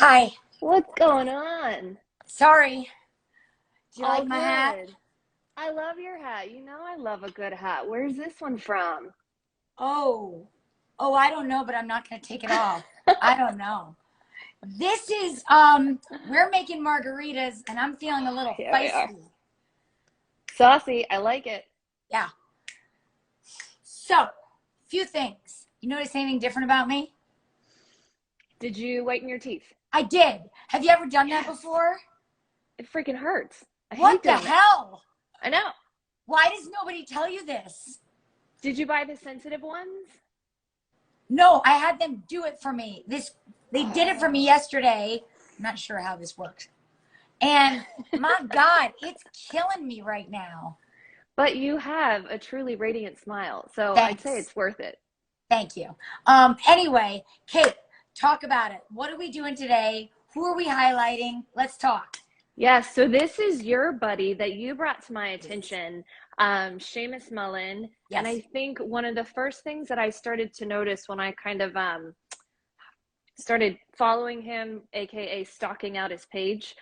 Hi. What's going on? Sorry. Do you All like my hat? good. I love your hat. You know I love a good hat. Where's this one from? Oh. Oh, I don't know, but I'm not going to take it off. I don't know. This is, we're making margaritas and I'm feeling a little Here we are. feisty. Saucy. I like it. Yeah. So, few things. You notice anything different about me? Did you whiten your teeth? I did. Have you ever done that before? It freaking hurts. I What hate the doing it. hell? I know. Why does nobody tell you this? Did you buy the sensitive ones? No, I had them do it for me. They did it for me yesterday. I'm not sure how this works. And my God, it's killing me right now. But you have a truly radiant smile, so Thanks. I'd say it's worth it. Thank you. Anyway, Kate, talk about it. What are we doing today? Who are we highlighting? Let's talk. Yes, so this is your buddy that you brought to my attention, Seamus Mullen. Yes. And I think one of the first things that I started to notice when I kind of started following him, aka stalking out his page,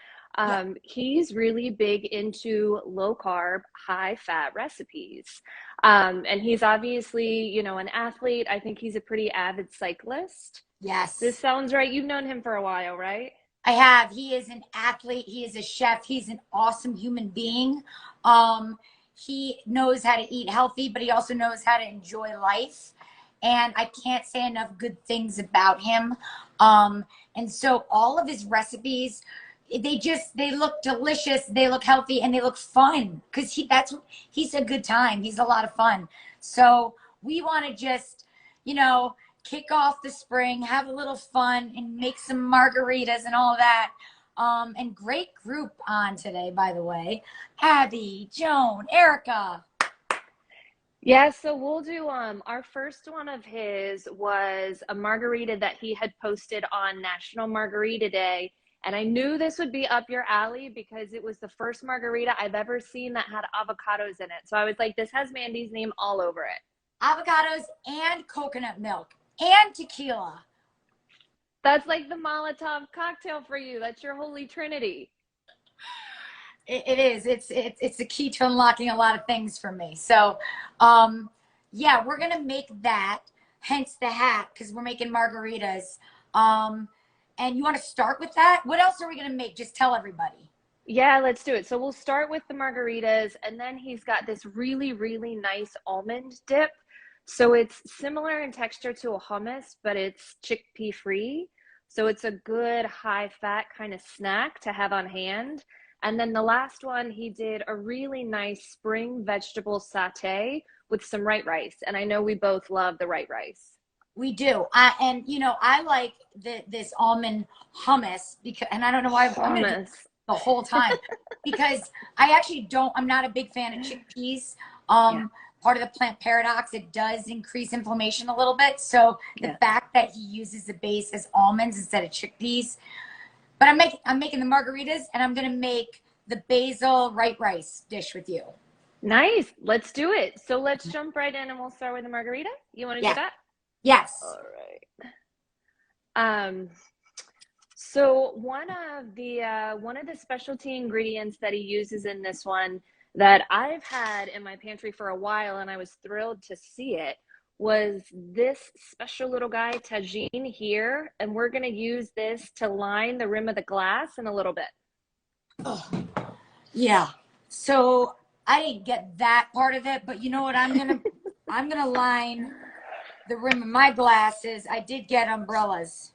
he's really big into low carb, high fat recipes. And he's obviously, you know, an athlete. I think he's a pretty avid cyclist. Yes. This sounds right. You've known him for a while, right? I have. He is an athlete. He is a chef. He's an awesome human being. He knows how to eat healthy, but he also knows how to enjoy life. And I can't say enough good things about him. And so all of his recipes, they look delicious. They look healthy and they look fun because he's a good time. He's a lot of fun. So we want to just, you know, kick off the spring, have a little fun, and make some margaritas and all that. And great group on today, by the way. Abby, Joan, Erica. Yeah, so we'll do our first one of his was a margarita that he had posted on National Margarita Day. And I knew this would be up your alley because it was the first margarita I've ever seen that had avocados in it. So I was like, this has Mandy's name all over it. Avocados and coconut milk and tequila. That's like the Molotov cocktail for you. That's your holy trinity. It is. It's the key to unlocking a lot of things for me. So, yeah, we're gonna make that. Hence the hat because we're making margaritas. And you want to start with that? What else are we gonna make? Just tell everybody. Yeah, let's do it. So we'll start with the margaritas, and then he's got this really, really nice almond dip. So it's similar in texture to a hummus, but it's chickpea free. So it's a good high fat kind of snack to have on hand. And then the last one, he did a really nice spring vegetable satay with some white rice. And I know we both love the white rice. We do. And you know, I like this almond hummus because, and I don't know why I'm gonna do the whole time because I'm not a big fan of chickpeas. Part of the plant paradox, it does increase inflammation a little bit. So the fact that he uses the base as almonds instead of chickpeas. But I'm making the margaritas and I'm gonna make the basil white rice dish with you. Nice. Let's do it. So let's jump right in and we'll start with the margarita. You want to do that? Yes. All right. So one of the specialty ingredients that he uses in this one that I've had in my pantry for a while and I was thrilled to see it was this special little guy, tagine here. And we're going to use this to line the rim of the glass in a little bit. Oh, yeah. So I didn't get that part of it, but you know what? I'm going to line the rim of my glasses. I did get umbrellas.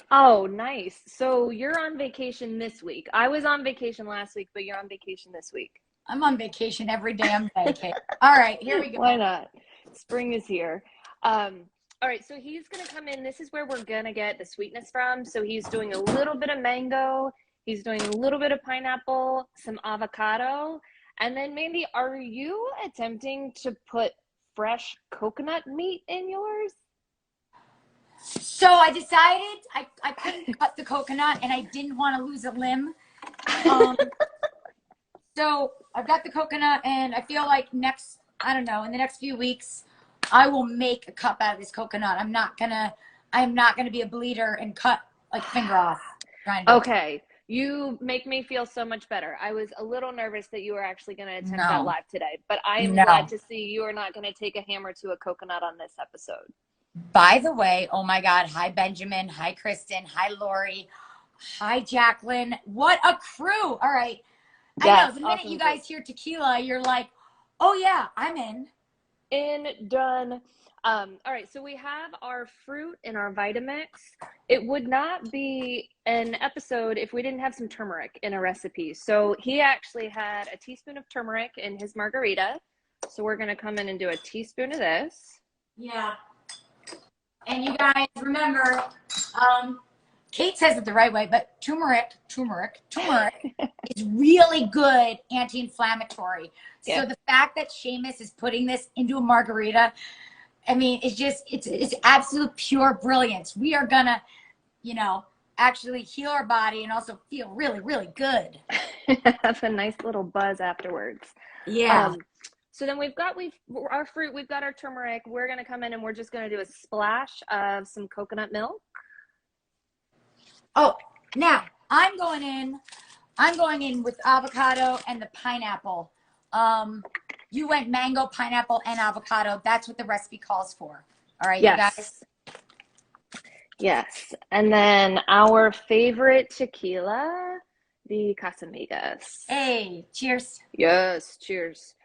Oh, nice. So you're on vacation this week. I was on vacation last week, but you're on vacation this week. I'm on vacation every damn day, Kate. All right, here we go. Why not? Spring is here. All right, so he's going to come in. This is where we're going to get the sweetness from. So he's doing a little bit of mango. He's doing a little bit of pineapple, some avocado. And then, Mandy, are you attempting to put fresh coconut meat in yours? So I decided I couldn't cut the coconut and I didn't want to lose a limb. So I've got the coconut and I feel like in the next few weeks, I will make a cup out of this coconut. I'm not gonna be a bleeder and cut like finger off. Trying to do. Okay. You make me feel so much better. I was a little nervous that you were actually going to attempt that No, live today, but I am glad no. to see you are not going to take a hammer to a coconut on this episode. By the way, oh my God. Hi, Benjamin. Hi, Kristen. Hi, Lori. Hi, Jacqueline. What a crew. All right. Yes, I know. The minute awesome you group. guys hear tequila, you're like, oh yeah, I'm in. Done. All right, so we have our fruit and our Vitamix. It would not be an episode if we didn't have some turmeric in a recipe. So he actually had a teaspoon of turmeric in his margarita. So we're gonna come in and do a teaspoon of this. Yeah. And you guys remember, Kate says it the right way, but turmeric is really good anti-inflammatory. Yeah. So the fact that Seamus is putting this into a margarita, I mean, it's absolute pure brilliance. We are gonna, actually heal our body and also feel really, really good. Have a nice little buzz afterwards. Yeah. So then we've got our fruit, we've got our turmeric. We're gonna come in and we're just gonna do a splash of some coconut milk. Oh, now I'm going in with avocado and the pineapple. You went mango, pineapple, and avocado. That's what the recipe calls for. All right, Yes. you guys? Yes. And then our favorite tequila, the Casamigos. Hey, cheers. Yes, cheers.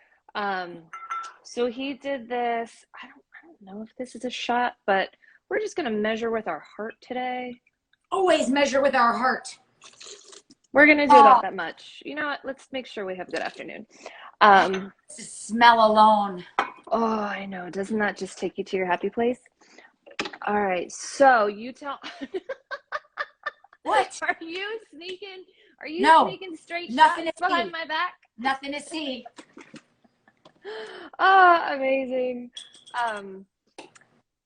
So he did this. I don't know if this is a shot, but we're just gonna measure with our heart today. Always measure with our heart. We're gonna do about that much. You know what? Let's make sure we have a good afternoon. The smell alone. Oh, I know. Doesn't that just take you to your happy place? All right. So you tell. What? Are you sneaking? Are you sneaking straight Nothing shots to behind see. my back? Nothing to see. Oh, amazing.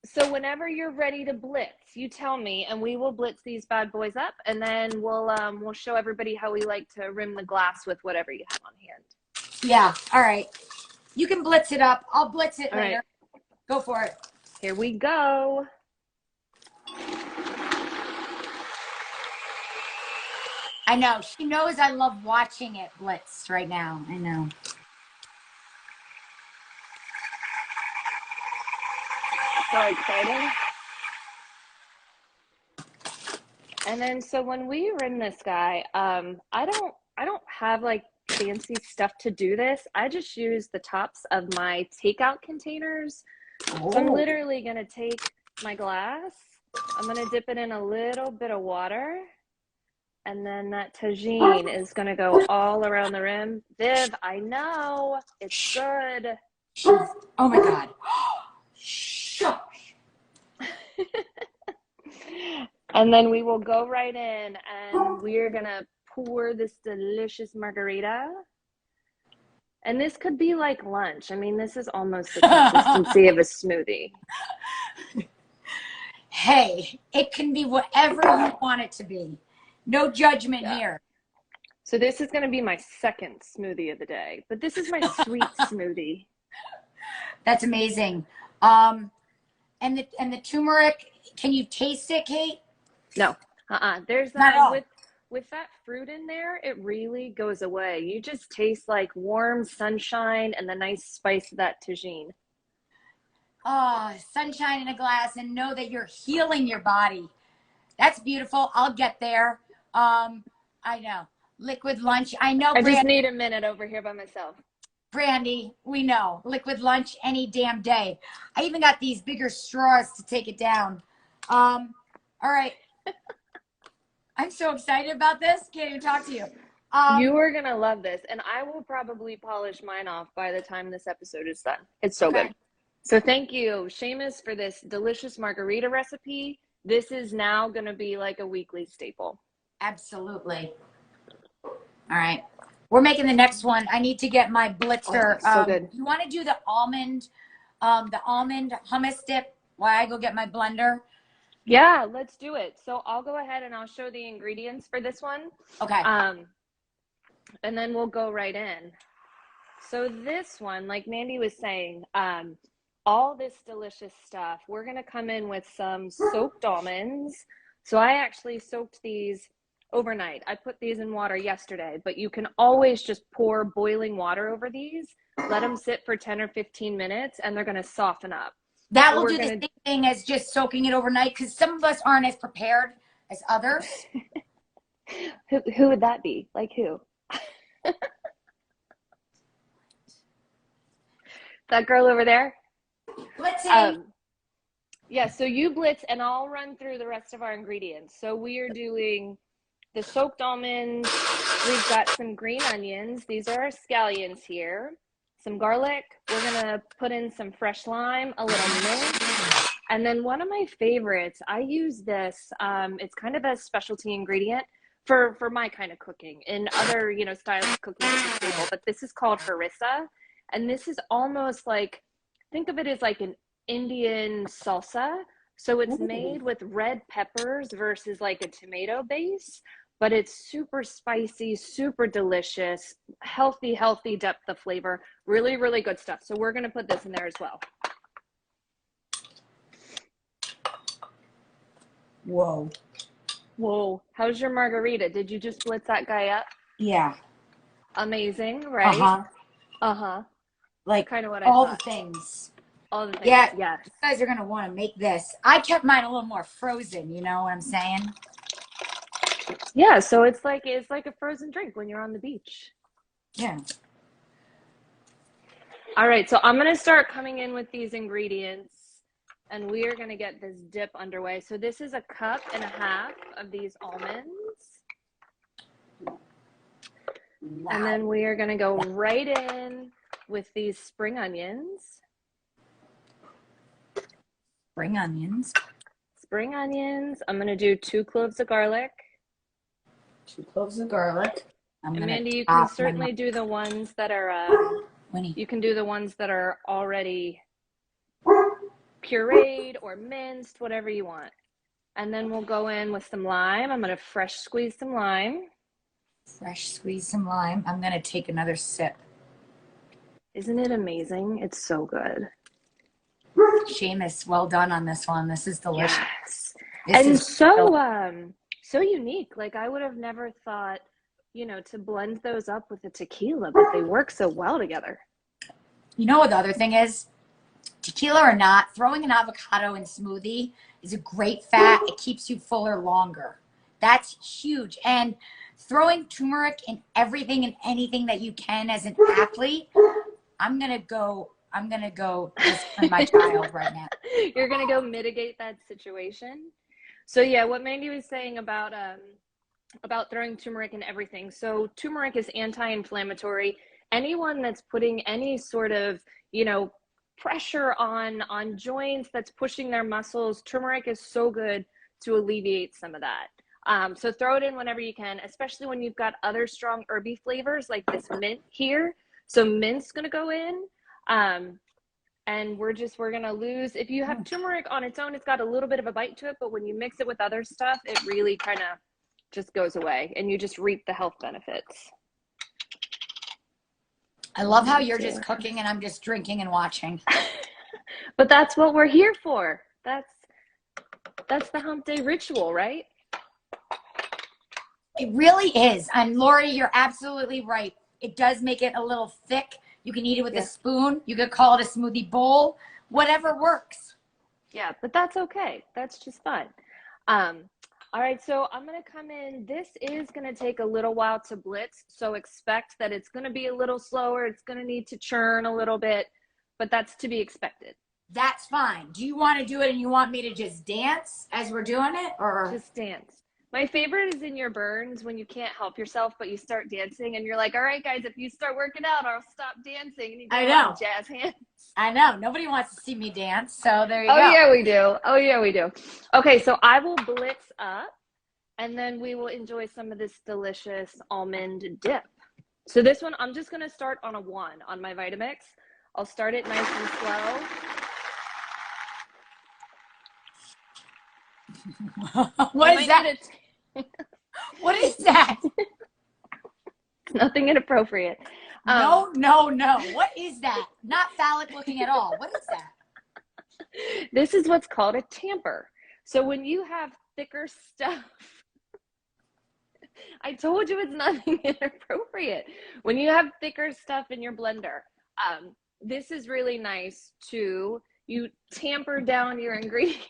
So whenever you're ready to blitz, you tell me, and we will blitz these bad boys up, and then we'll show everybody how we like to rim the glass with whatever you have on hand. Yeah. All right. You can blitz it up. I'll blitz it later. Right. Go for it. Here we go. I know. She knows I love watching it blitz right now. I know. So exciting. And then so when we rim this guy, I don't have like fancy stuff to do this. I just use the tops of my takeout containers. So I'm literally gonna take my glass, I'm gonna dip it in a little bit of water, and then that tagine is gonna go all around the rim. Viv, I know, it's good. Oh my God. And then we will go right in and we're gonna pour this delicious margarita. And this could be like lunch. I mean, this is almost the consistency of a smoothie. Hey, it can be whatever you want it to be. No judgment here. So this is going to be my second smoothie of the day, but this is my sweet smoothie. That's amazing. And the turmeric, can you taste it, Kate? No, there's that with that fruit in there, it really goes away. You just taste like warm sunshine and the nice spice of that tagine. Oh, sunshine in a glass, and know that you're healing your body. That's beautiful. I'll get there. I know. Liquid lunch. I know. I just need a minute over here by myself. Brandy, we know. Liquid lunch any damn day. I even got these bigger straws to take it down. All right. I'm so excited about this. Can't even talk to you. You are going to love this, and I will probably polish mine off by the time this episode is done. It's so good. So thank you, Seamus, for this delicious margarita recipe. This is now going to be like a weekly staple. Absolutely. All right. We're making the next one. I need to get my blitzer. So good. You want to do the almond hummus dip while I go get my blender? Yeah, let's do it. So I'll go ahead and I'll show the ingredients for this one. Okay. And then we'll go right in. So this one, like Mandy was saying, all this delicious stuff, we're going to come in with some soaked almonds. So I actually soaked these overnight. I put these in water yesterday, but you can always just pour boiling water over these, let them sit for 10 or 15 minutes, and they're going to soften up. That will do the same thing as just soaking it overnight, because some of us aren't as prepared as others. Who would that be? Like who? That girl over there? Blitzing. Yeah, so you blitz, and I'll run through the rest of our ingredients. So we are doing the soaked almonds. We've got some green onions. These are our scallions here. Some garlic. We're going to put in some fresh lime, a little mint. And then one of my favorites, I use this. It's kind of a specialty ingredient for my kind of cooking. In other, styles of cooking at the table, but this is called harissa. And this is almost like, think of it as like an Indian salsa. So it's made with red peppers versus like a tomato base, but it's super spicy, super delicious, healthy depth of flavor. Really, really good stuff. So we're going to put this in there as well. Whoa. How's your margarita? Did you just blitz that guy up? Yeah. Amazing, right? Like kind of what all I thought. the things. All the things. Yeah. Yes. You guys are going to want to make this. I kept mine a little more frozen, you know what I'm saying? Yeah, so it's like a frozen drink when you're on the beach. Yeah. All right, so I'm going to start coming in with these ingredients, and we are going to get this dip underway. So this is 1.5 cups of these almonds. Wow. And then we are going to go right in with these spring onions. Spring onions. Spring onions. I'm going to do 2 cloves of garlic. 2 cloves of garlic. Amanda, you can certainly do the ones that are, you can do the ones that are already pureed or minced, whatever you want. And then we'll go in with some lime. I'm going to fresh squeeze some lime. Fresh squeeze some lime. I'm going to take another sip. Isn't it amazing? It's so good. Seamus, well done on this one. This is delicious. Yes. And so unique. Like I would have never thought, to blend those up with a tequila, but they work so well together. You know what the other thing is? Tequila or not, throwing an avocado in smoothie is a great fat. It keeps you fuller longer. That's huge. And throwing turmeric in everything and anything that you can as an athlete, I'm going to go just for my child right now. You're going to go mitigate that situation. So yeah, what Mandy was saying about throwing turmeric in everything. So turmeric is anti-inflammatory. Anyone that's putting any sort of, pressure on joints, that's pushing their muscles, turmeric is so good to alleviate some of that. So throw it in whenever you can, especially when you've got other strong herby flavors like this mint here. So mint's going to go in. And we're going to lose, if you have turmeric on its own, it's got a little bit of a bite to it, but when you mix it with other stuff, it really kind of just goes away and you just reap the health benefits. I love how you're just cooking and I'm just drinking and watching. But that's what we're here for. That's the hump day ritual, right? It really is. And Lori, you're absolutely right. It does make it a little thick. You can eat it with a spoon. You could call it a smoothie bowl. Whatever works. Yeah, but that's okay. That's just fun. All right, so I'm going to come in. This is going to take a little while to blitz, so expect that it's going to be a little slower. It's going to need to churn a little bit, but that's to be expected. That's fine. Do you want to do it and you want me to just dance as we're doing it? Or just dance. My favorite is in your burns when you can't help yourself, but you start dancing and you're like, all right, guys, if you start working out, I'll stop dancing. And you go jazz hands. I know. Nobody wants to see me dance. So there you go. Oh, yeah, we do. Oh, yeah, we do. Okay, so I will blitz up and then we will enjoy some of this delicious almond dip. So this one, I'm just going to start on a 1 on my Vitamix. I'll start it nice and slow. What is that? What is that? Nothing inappropriate. No. What is that? Not phallic looking at all. What is that? This is what's called a tamper. So when you have thicker stuff, I told you it's nothing inappropriate. When you have thicker stuff in your blender, this is really nice too. You tamper down your ingredients.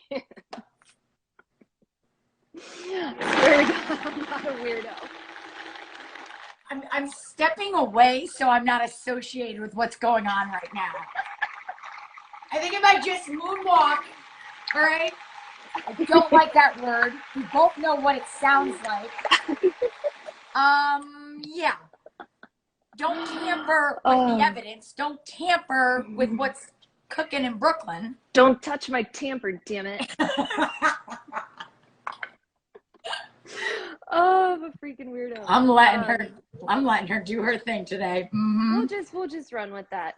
Swear to God, I'm not a weirdo. I'm stepping away so I'm not associated with what's going on right now. I think if I just moonwalk, all right? I don't like that word. We both know what it sounds like. Yeah. Don't tamper with the evidence. Don't tamper with what's cooking in Brooklyn. Don't touch my tamper, damn it. Oh, I'm a freaking weirdo. I'm letting her do her thing today. We'll just run with that.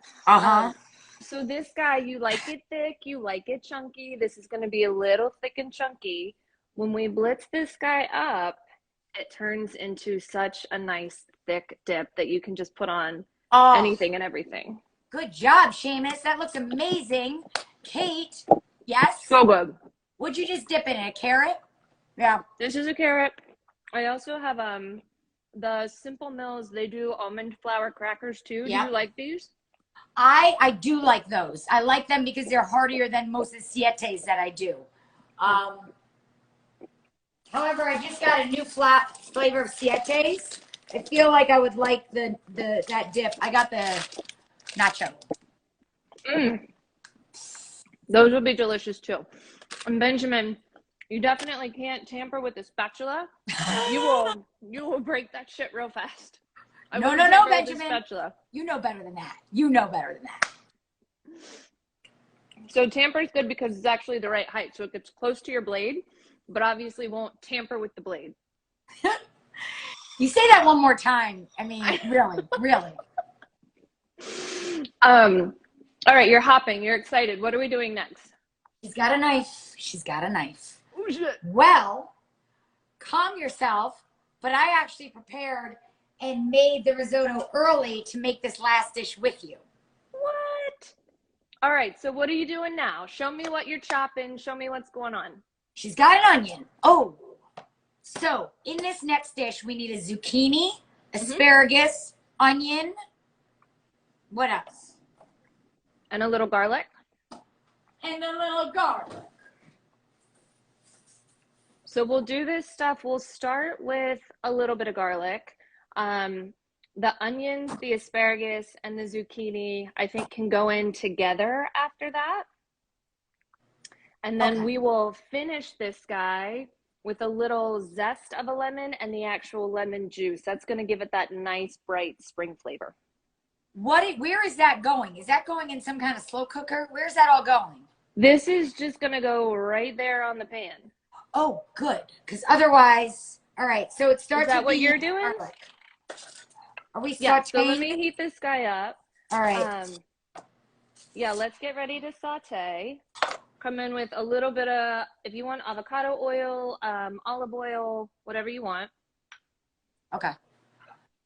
So this guy, you like it thick, you like it chunky. This is going to be a little thick and chunky. When we blitz this guy up, it turns into such a nice thick dip that you can just put on anything and everything. Good job, Seamus. That looks amazing. Kate, yes? So good. Would you just dip it in a carrot? Yeah. This is a carrot. I also have the Simple Mills. They do almond flour crackers too. Yeah. Do you like these? I do like those. I like them because they're heartier than most of the sietes that I do. However, I just got a new flavor of sietes. I feel like I would like that dip. I got the nacho. Those would be delicious too. And Benjamin, you definitely can't tamper with the spatula. You will break that shit real fast. No, Benjamin. You know better than that. You know better than that. So tamper is good because it's actually the right height. So it gets close to your blade, but obviously won't tamper with the blade. You say that one more time. I mean, really. All right, you're hopping. You're excited. What are we doing next? She's got a knife. She's got a knife. Oh, shit. Well, calm yourself, but I actually prepared and made the risotto early to make this last dish with you. What? All right, so what are you doing now? Show me what you're chopping. Show me what's going on. She's got an onion. Oh, so in this next dish, we need a zucchini, asparagus, onion. What else? And a little garlic. And a little garlic. So we'll do this stuff. We'll start with a little bit of garlic. The onions, the asparagus, and the zucchini, I think, can go in together after that. And then we will finish this guy with a little zest of a lemon and the actual lemon juice. That's going to give it that nice, bright spring flavor. Where is that going? Is that going in some kind of slow cooker? Where's that all going? This is just going to go right there on the pan. Oh, good. Because otherwise, all right. So it starts. Is that what you're doing? Garlic. Are we sauteing? Yeah, so let me heat this guy up. All right. Yeah, let's get ready to saute. Come in with a little bit of, if you want avocado oil, olive oil, whatever you want. Okay.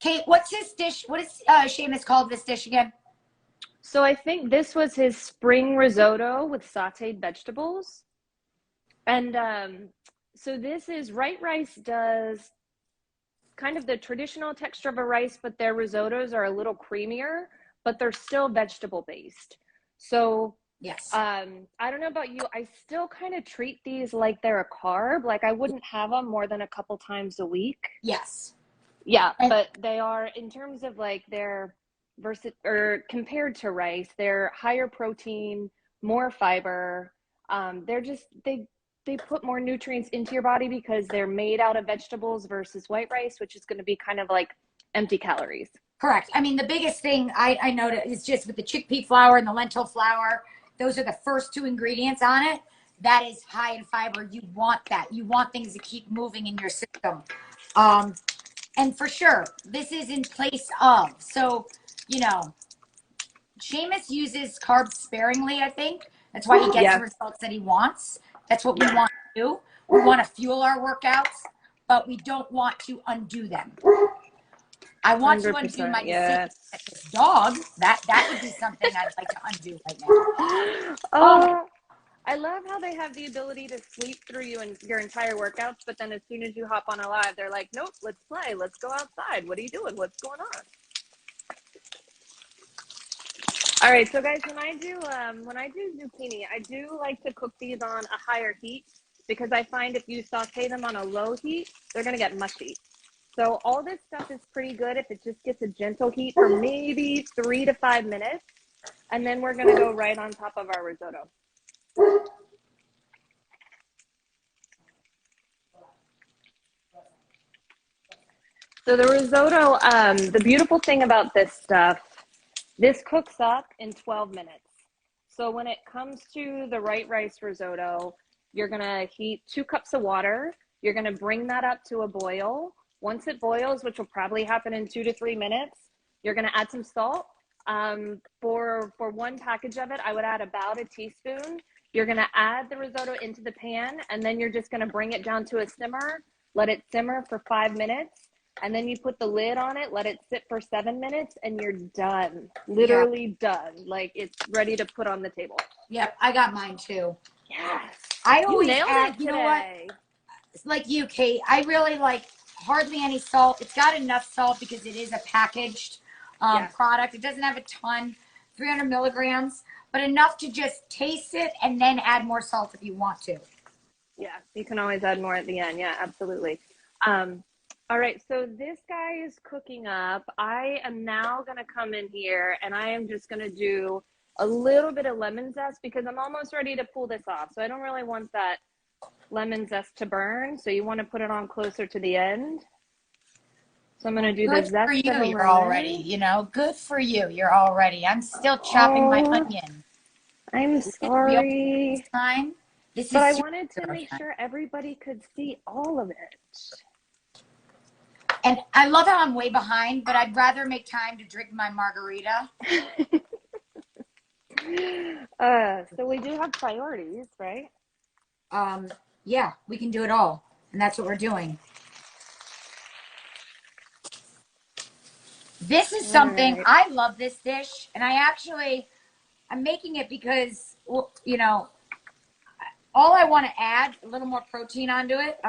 Kate, what's his dish? What is Seamus called this dish again? So I think this was his spring risotto with sauteed vegetables. And so this is, Rice does kind of the traditional texture of a rice, but their risottos are a little creamier, but they're still vegetable based. So yes. I don't know about you. I still kind of treat these like they're a carb. Like I wouldn't have them more than a couple times a week. Yes. Yeah, but they are, in terms of like their compared to rice, they're higher protein, more fiber. They're just, they put more nutrients into your body because they're made out of vegetables versus white rice, which is going to be kind of like empty calories. Correct. I mean, the biggest thing I noticed is just with the chickpea flour and the lentil flour, those are the first two ingredients on it. That is high in fiber. You want that. You want things to keep moving in your system. And for sure, this is in place of. So, you know, Seamus uses carbs sparingly, I think. That's why he gets the results that he wants. That's what we want to do. We want to fuel our workouts, but we don't want to undo them. I want to undo my decision at this dog. That would be something I'd like to undo right now. I love how they have the ability to sleep through you and your entire workouts, but then as soon as you hop on a live, they're like, nope, let's play. Let's go outside. What are you doing? What's going on? All right, so guys, when I do zucchini, I do like to cook these on a higher heat because I find if you saute them on a low heat, they're gonna get mushy. So all this stuff is pretty good if it just gets a gentle heat for maybe 3 to 5 minutes, and then we're gonna go right on top of our risotto. So the risotto, the beautiful thing about this stuff, this cooks up in 12 minutes. So when it comes to the white rice risotto, you're gonna heat 2 cups of water. You're gonna bring that up to a boil. Once it boils, which will probably happen in 2 to 3 minutes, you're gonna add some salt. For 1 package of it, I would add about a teaspoon. You're gonna add the risotto into the pan, and then you're just gonna bring it down to a simmer, let it simmer for 5 minutes. And then you put the lid on it, let it sit for 7 minutes, and you're done. Literally done. Like, it's ready to put on the table. Yep, I got mine too. Yes. I always nailed add, it you know what? It's like you, Kate. I really like hardly any salt. It's got enough salt because it is a packaged product. It doesn't have a ton, 300 milligrams, but enough to just taste it and then add more salt if you want to. Yeah, you can always add more at the end. Yeah, absolutely. All right, so this guy is cooking up. I am now gonna come in here and I am just gonna do a little bit of lemon zest because I'm almost ready to pull this off. So I don't really want that lemon zest to burn. So you wanna put it on closer to the end. So I'm gonna do the zest. Good for you, you're already, you know, good for you, you're already. I'm still chopping my onion. I'm sorry. Time. But I wanted to make sure everybody could see all of it. And I love how I'm way behind, but I'd rather make time to drink my margarita. So we do have priorities, right? Yeah, we can do it all. And that's what we're doing. This is something, I love this dish. And I'm making it because, you know, all I want to add, a little more protein onto it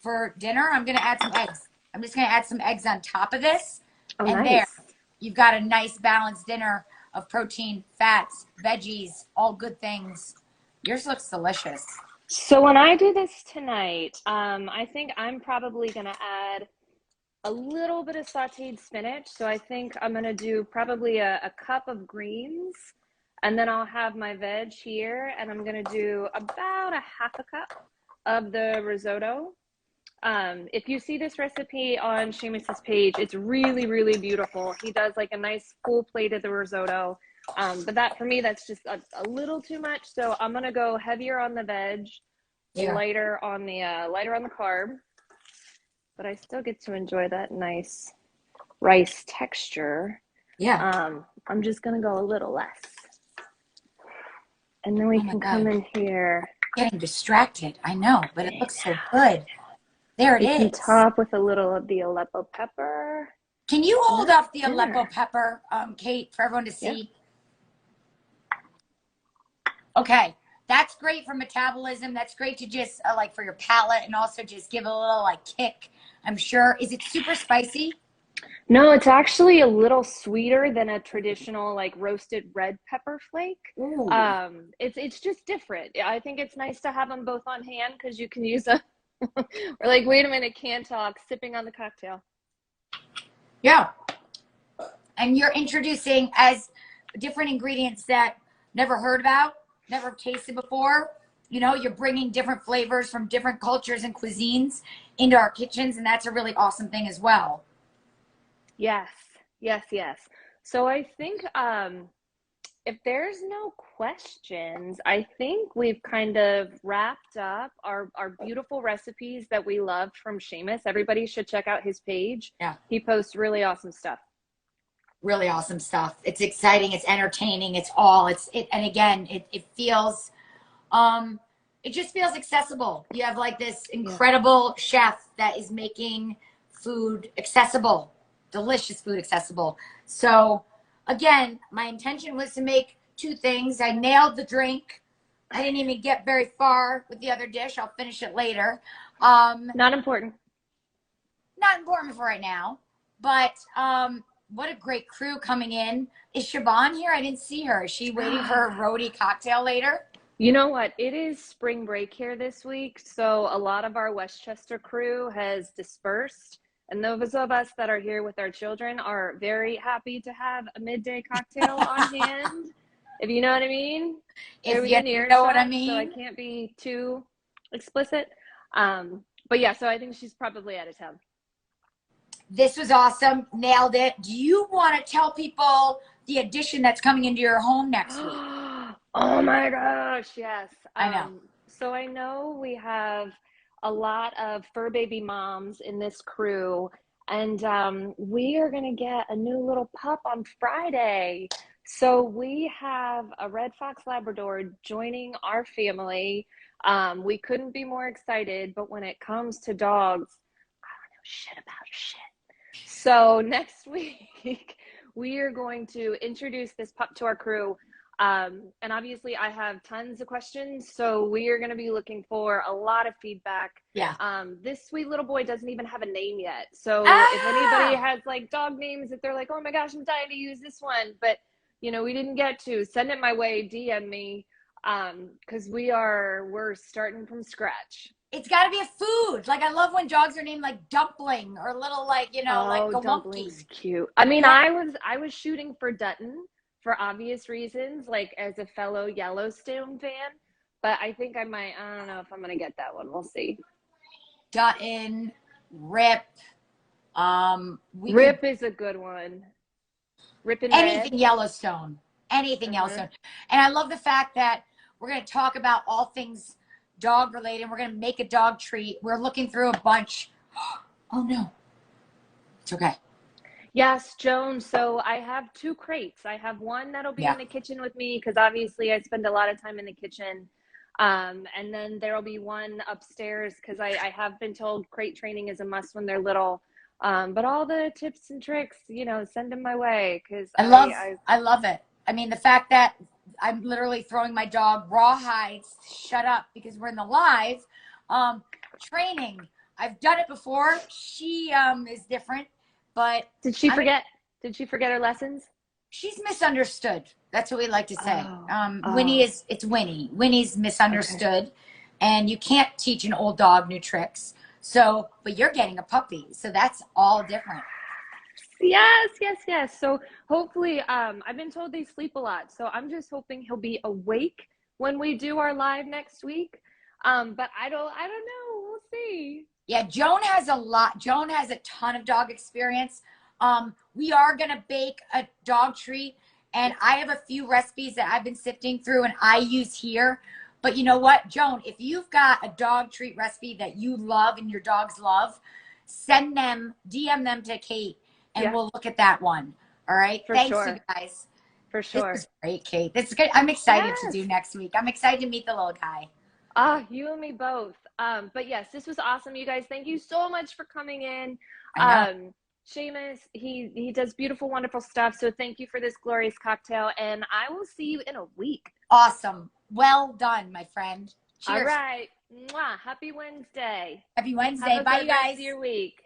for dinner, I'm going to add some eggs. I'm just going to add some eggs on top of this. Oh, and nice. There, you've got a nice balanced dinner of protein, fats, veggies, all good things. Yours looks delicious. So when I do this tonight, I think I'm probably going to add a little bit of sauteed spinach. So I think I'm going to do probably a cup of greens. And then I'll have my veg here. And I'm going to do about a half a cup of the risotto. If you see this recipe on Seamus's page, it's really, really beautiful. He does like a nice full plate of the risotto. But that for me, that's just a little too much. So I'm going to go heavier on the veg, lighter on the carb, but I still get to enjoy that nice rice texture. Yeah. I'm just going to go a little less. And then we can come in here. Getting distracted. I know, but it looks so good. There it is. You can top with a little of the Aleppo pepper. Can you hold up the Aleppo pepper, Kate, for everyone to see? Yeah. Okay. That's great for metabolism. That's great to just like for your palate and also just give a little like kick, I'm sure. Is it super spicy? No, it's actually a little sweeter than a traditional like roasted red pepper flake. Ooh. It's just different. I think it's nice to have them both on hand because you can use a or like, wait a minute, can't talk, sipping on the cocktail. Yeah. And you're introducing as different ingredients that never heard about, never tasted before. You know, you're bringing different flavors from different cultures and cuisines into our kitchens, and that's a really awesome thing as well. Yes, yes, yes. So I think if there's no questions, I think we've kind of wrapped up our beautiful recipes that we loved from Seamus. Everybody should check out his page. Yeah. He posts really awesome stuff. Really awesome stuff. It's exciting. It's entertaining. It's all. And again, it feels, it just feels accessible. You have like this incredible chef that is making food accessible, delicious food accessible. So again, my intention was to make 2 things. I nailed the drink. I didn't even get very far with the other dish. I'll finish it later. Not important. Not important for right now, but what a great crew coming in. Is Siobhan here? I didn't see her. Is she waiting for her roadie cocktail later? You know what? It is spring break here this week, so a lot of our Westchester crew has dispersed. And those of us that are here with our children are very happy to have a midday cocktail on hand, if you know what I mean. If you know what I mean. So I can't be too explicit. But yeah, so I think she's probably out of town. This was awesome. Nailed it. Do you want to tell people the addition that's coming into your home next week? Oh my gosh, yes. I know. So I know we have a lot of fur baby moms in this crew, and we are going to get a new little pup on Friday. So we have a Red Fox Labrador joining our family. We couldn't be more excited, but when it comes to dogs, I don't know shit about shit. So next week, we are going to introduce this pup to our crew. And obviously I have tons of questions, so we are going to be looking for a lot of feedback. Yeah. This sweet little boy doesn't even have a name yet. So if anybody has like dog names, if they're like, oh my gosh, I'm dying to use this one, but you know, we didn't get to, send it my way, DM me, because we're starting from scratch. It's got to be a food. Like, I love when dogs are named like Dumpling or little, like, you know, like a Dumpling's cute. I mean, yeah. I was shooting for Dutton for obvious reasons, like as a fellow Yellowstone fan, but I think I don't know if I'm going to get that one. We'll see. Dutton, Rip. Rip is a good one. Rip and anything Red. Yellowstone. Anything Yellowstone. And I love the fact that we're going to talk about all things dog related. We're going to make a dog treat. We're looking through a bunch. Oh no. It's okay. Yes, Joan. So I have 2 crates. I have one that'll be in the kitchen with me because obviously I spend a lot of time in the kitchen. And then there'll be one upstairs because I have been told crate training is a must when they're little. But all the tips and tricks, you know, send them my way because I love it. I mean, the fact that I'm literally throwing my dog rawhides, shut up, because we're in the live training. I've done it before. She is different, but did she forget? Did she forget her lessons? She's misunderstood. That's what we like to say. It's Winnie. Winnie's misunderstood, and you can't teach an old dog new tricks. So, but you're getting a puppy, so that's all different. Yes. So hopefully, I've been told they sleep a lot, so I'm just hoping he'll be awake when we do our live next week. But I don't know. We'll see. Yeah, Joan has a lot. Joan has a ton of dog experience. We are gonna bake a dog treat, and I have a few recipes that I've been sifting through and I use here. But you know what, Joan, if you've got a dog treat recipe that you love and your dogs love, send them, DM them to Kate, and we'll look at that one. All right. Thanks, you guys. For sure. This is great, Kate. This is good. I'm excited to do next week. I'm excited to meet the little guy. You and me both. But yes, this was awesome, you guys. Thank you so much for coming in. Seamus, he does beautiful, wonderful stuff. So thank you for this glorious cocktail, and I will see you in a week. Awesome. Well done, my friend. Cheers. All right. Mwah. Happy Wednesday. Happy Wednesday. Bye, you guys. Rest of your week.